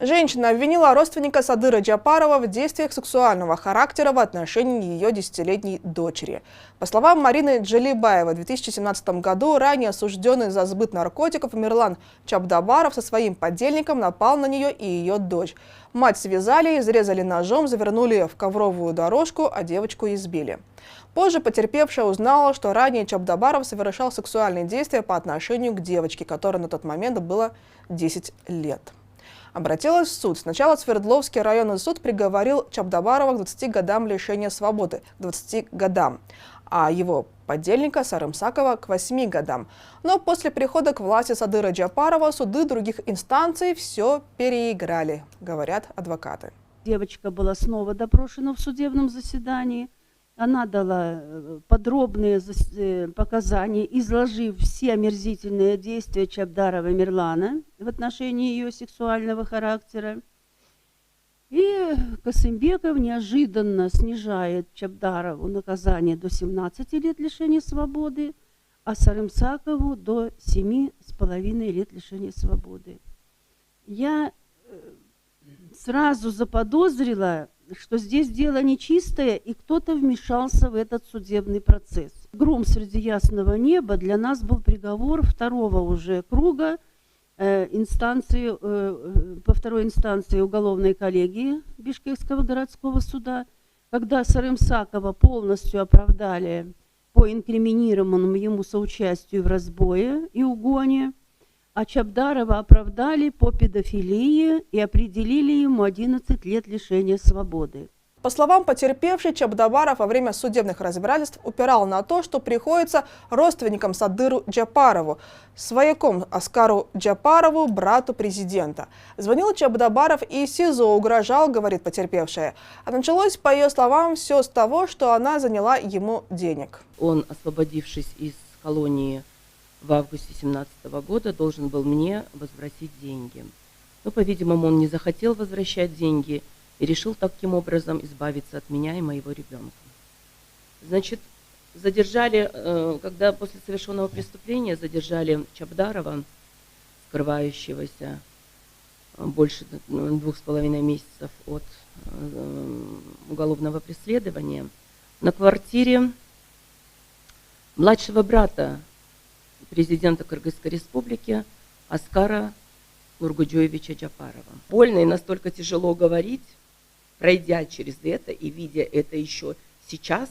Женщина обвинила родственника Садыра Джапарова в действиях сексуального характера в отношении ее 10-летней дочери. По словам Марины Джалибаевой, в 2017 году ранее осужденный за сбыт наркотиков Мирлан Чабдабаров со своим подельником напал на нее и ее дочь. Мать связали, изрезали ножом, завернули в ковровую дорожку, а девочку избили. Позже потерпевшая узнала, что ранее Чабдабаров совершал сексуальные действия по отношению к девочке, которой на тот момент было 10 лет. Обратилась в суд. Сначала Свердловский районный суд приговорил Чабдабарова к 20 годам лишения свободы, к 20 годам, а его подельника Сарымсакова к 8 годам. Но после прихода к власти Садыра Джапарова суды других инстанций все переиграли, говорят адвокаты. Девочка была снова допрошена в судебном заседании. Она дала подробные показания, изложив все омерзительные действия Чабдарова Мирлана в отношении ее сексуального характера. И Касымбеков неожиданно снижает Чабдарову наказание до 17 лет лишения свободы, а Сарымсакову до 7,5 лет лишения свободы. Я сразу заподозрила, что здесь дело нечистое, и кто-то вмешался в этот судебный процесс. Гром среди ясного неба для нас был приговор второго уже круга по второй инстанции уголовной коллегии Бишкекского городского суда, когда Сарымсакова полностью оправдали по инкриминированному ему соучастию в разбое и угоне, а Чабдарова оправдали по педофилии и определили ему 11 лет лишения свободы. По словам потерпевшей, Чабдабаров во время судебных разбирательств упирал на то, что приходится родственникам Садыру Джапарову, свояком Аскару Джапарову, брату президента. Звонил Чабдабаров и СИЗО угрожал, говорит потерпевшая. А началось, по ее словам, все с того, что она заняла ему денег. Он, освободившись из колонии в августе 2017 года, должен был мне возвратить деньги. Но, по-видимому, он не захотел возвращать деньги и решил таким образом избавиться от меня и моего ребенка. Значит, задержали, когда после совершенного преступления задержали Чабдарова, скрывающегося больше 2,5 месяцев от уголовного преследования, на квартире младшего брата президента Кыргызской республики Аскара Нургуджоевича Джапарова. Больно и настолько тяжело говорить, пройдя через это и видя это еще сейчас,